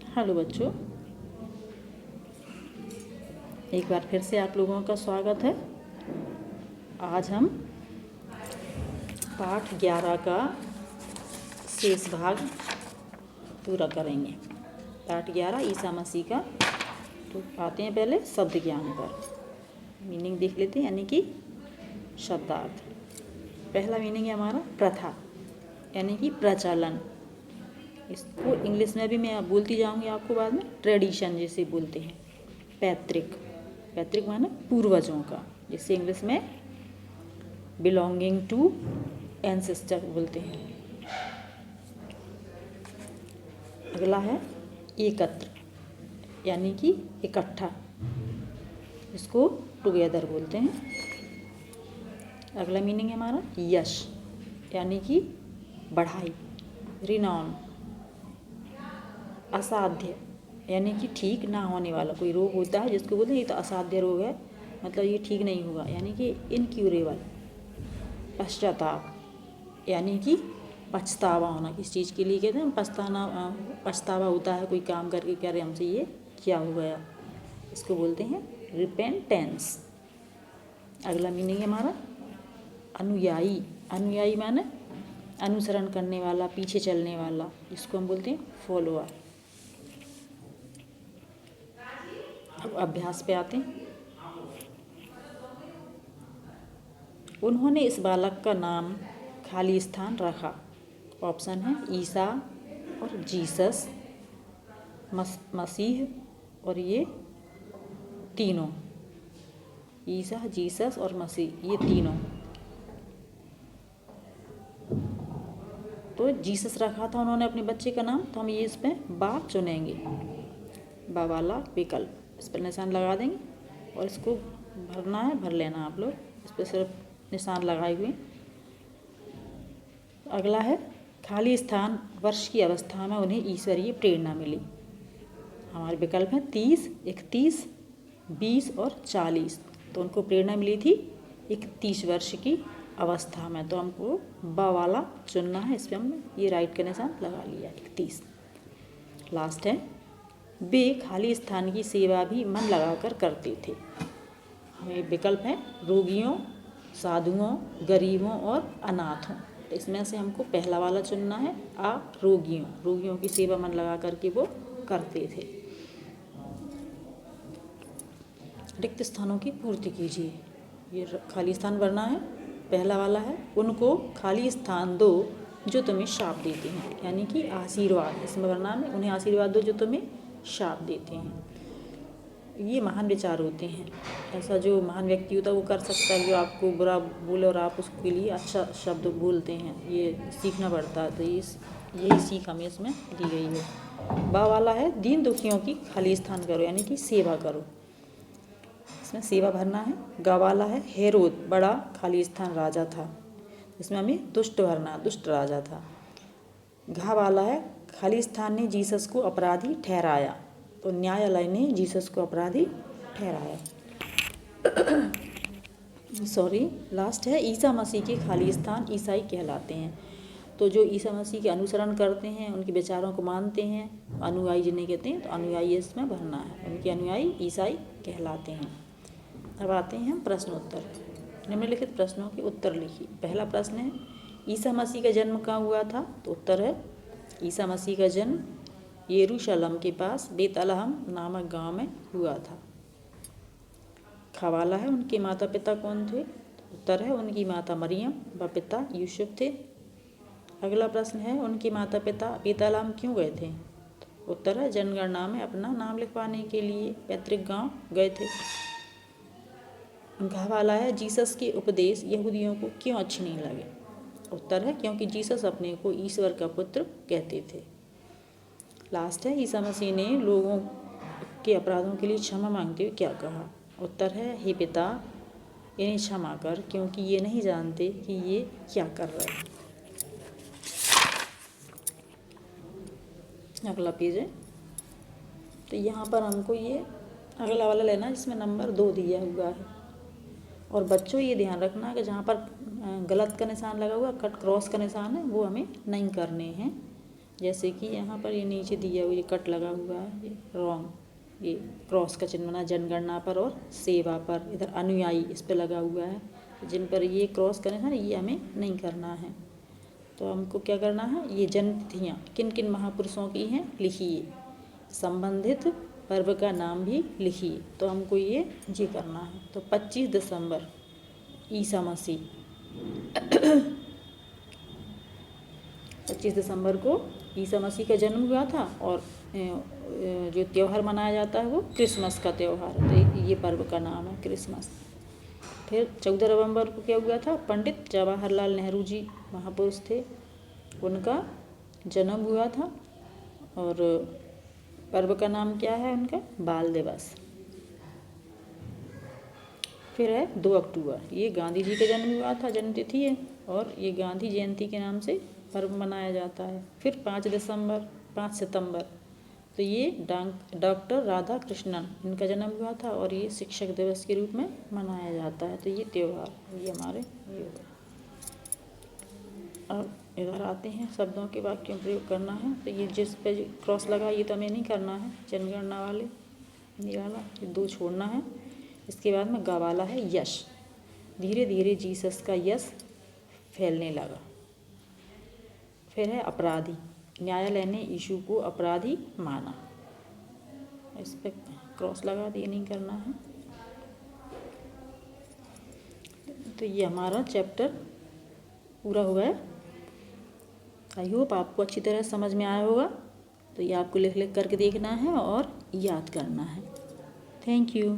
Hello बच्चों, एक बार फिर से आप लोगों का स्वागत है। आज हम पाठ 11 का शेष भाग पूरा करेंगे। पाठ 11 ईसा मसीह का। तो आते हैं पहले शब्द ज्ञान पर। मीनिंग देख लेते हैं, यानी कि शब्दार्थ। पहला मीनिंग है हमारा प्रथा, यानी कि प्रचलन। इसको इंग्लिश में भी मैं बोलती जाऊंगी आपको बाद में। ट्रेडिशन जिसे बोलते हैं। पैतृक, पैतृक माने पूर्वजों का, जिसे इंग्लिश में बिलोंगिंग टू एंसेस्टर बोलते हैं। अगला है एकत्र, यानी कि इकट्ठा, इसको टुगेदर बोलते हैं। अगला मीनिंग है हमारा यश, यानी कि बढ़ाई, रिनॉन। असाध्य, यानी कि ठीक ना होने वाला। कोई रोग होता है जिसको बोलते हैं ये तो असाध्य रोग है, मतलब ये ठीक नहीं होगा, यानी कि इनक्यूरेबल। पश्चाताप, यानी कि पछतावा होना किस चीज़ के लिए, कहते हैं पछतावा होता है कोई काम करके, कह रहे हमसे ये क्या हो गया, इसको बोलते हैं रिपेंटेंस। अगला मीनिंग है हमारा अनुयायी। अनुयायी माने अनुसरण करने वाला, पीछे चलने वाला, जिसको हम बोलते हैं फॉलोअर। अब अभ्यास पे आते हैं। उन्होंने इस बालक का नाम खाली स्थान रखा। ऑप्शन है ईसा और जीसस, मसीह, और ये तीनों, ईसा, जीसस और मसीह, ये तीनों। तो जीसस रखा था उन्होंने अपने बच्चे का नाम, तो हम ये इसमें बा चुनेंगे, बा वाला विकल्प, इस पर निशान लगा देंगे और इसको भरना है, भर लेना आप लोग, इस पर सिर्फ निशान लगाए हुए। अगला है खाली स्थान, वर्ष की अवस्था में उन्हें ईश्वरीय प्रेरणा मिली। हमारे विकल्प हैं 30, 31, 20 और 40। तो उनको प्रेरणा मिली थी 31 वर्ष की अवस्था में, तो हमको ब वाला चुनना है। इस पर हमने ये राइट का निशान लगा लिया, 31। लास्ट है वे खाली स्थान की सेवा भी मन लगाकर करते थे। हमें विकल्प है रोगियों, साधुओं, गरीबों और अनाथों। तो इसमें से हमको पहला वाला चुनना है, रोगियों की सेवा मन लगा करके वो करते थे। रिक्त स्थानों की पूर्ति कीजिए, ये खाली स्थान भरना है। पहला वाला है उनको खाली स्थान दो जो तुम्हें शाप देते हैं, यानी कि आशीर्वाद। इसमें भरना है उन्हें आशीर्वाद दो जो तुम्हें शाप देते हैं। ये महान विचार होते हैं। ऐसा जो महान व्यक्ति होता है वो कर सकता है जो आपको बुरा बोले और आप उसके लिए अच्छा शब्द बोलते हैं, ये सीखना पड़ता है। तो यही सीख हमें इसमें दी गई है। बा वाला है दीन दुखियों की खाली स्थान करो, यानी कि सेवा करो, इसमें सेवा भरना है। गा वाला है हेरोद बड़ा खाली स्थान राजा था, इसमें हमें दुष्ट भरना, दुष्ट राजा था। घा वाला है खाली स्थान ने जीसस को अपराधी ठहराया, तो न्यायालय ने जीसस को अपराधी ठहराया। लास्ट है ईसा मसीह के खाली स्थान ईसाई कहलाते हैं। तो जो ईसा मसीह के अनुसरण करते हैं, उनके विचारों को मानते हैं, अनुयायी जिन्हें कहते हैं, तो अनुयायी इसमें भरना है, उनके अनुयायी ईसाई कहलाते हैं। अब आते हैं हम प्रश्नोत्तर। निम्नलिखित प्रश्नों के उत्तर लिखिए। पहला प्रश्न है ईसा मसीह का जन्म कहाँ हुआ था, तो उत्तर है ईसा मसीह का जन्म यरूशलेम के पास बेतलहम नामक गांव में हुआ था। खवाला है उनके माता पिता कौन थे, उत्तर है उनकी माता मरियम व पिता यूसुफ थे। अगला प्रश्न है उनके माता पिता बेतलहम क्यों गए थे, उत्तर है जनगणना में अपना नाम लिखवाने के लिए पैतृक गांव गए थे। घ वाला है जीसस के उपदेश यहूदियों को क्यों अच्छे नहीं लगे, उत्तर है क्योंकि जीसस अपने को ईश्वर का पुत्र कहते थे। लास्ट है ईसा मसीह ने लोगों के अपराधों के लिए क्षमा मांगते हुए क्या कहा, उत्तर है हे पिता इन्हें क्षमा कर क्योंकि ये नहीं जानते कि ये क्या कर रहे हैं। अगला पेज है, तो यहाँ पर हमको ये अगला वाला लेना जिसमें नंबर 2 दिया हुआ है। और बच्चों ये ध्यान रखना कि जहाँ पर गलत का निशान लगा हुआ, कट क्रॉस का निशान है, वो हमें नहीं करने हैं। जैसे कि यहाँ पर ये नीचे दिया हुआ ये कट लगा हुआ है, ये रॉन्ग, ये क्रॉस का चिन्ह बना जनगणना पर और सेवा पर, इधर अनुयायी इस पर लगा हुआ है, जिन पर ये क्रॉस करें है ये हमें नहीं करना है। तो हमको क्या करना है, ये जन्मतिथियाँ किन किन महापुरुषों की हैं लिखिए, संबंधित पर्व का नाम भी लिखिए। तो हमको ये करना है। तो 25 दिसंबर ईसा मसीह 25 दिसंबर को ईसा मसीह का जन्म हुआ था और जो त्यौहार मनाया जाता है वो क्रिसमस का त्यौहार है। तो ये पर्व का नाम है क्रिसमस। फिर 14 नवंबर को क्या हुआ था, पंडित जवाहरलाल नेहरू जी महापुरुष थे, उनका जन्म हुआ था और पर्व का नाम क्या है उनका, बाल दिवस। फिर है 2 अक्टूबर, ये गांधी जी का जन्म हुआ था, जन्मतिथि है और ये गांधी जयंती के नाम से पर्व मनाया जाता है। फिर 5 सितंबर तो ये डॉक्टर राधा कृष्णन इनका जन्म हुआ था और ये शिक्षक दिवस के रूप में मनाया जाता है। तो ये त्यौहार ये हमारे ये होगा। अब इधर आते हैं, शब्दों के वाक्यों में प्रयोग करना है। तो ये जिस पे क्रॉस लगा ये तो हमें नहीं करना है, जनगणना वाले ये वाला, ये 2 छोड़ना है। इसके बाद में गा वाला है यश, धीरे धीरे जीसस का यश फैलने लगा। फिर है अपराधी, न्यायालय ने यीशु को अपराधी माना, इस पर क्रॉस लगा दिए, नहीं करना है। तो ये हमारा चैप्टर पूरा हुआ है। आई होप आपको अच्छी तरह समझ में आया होगा। तो ये आपको लिख लिख करके देखना है और याद करना है। Thank you.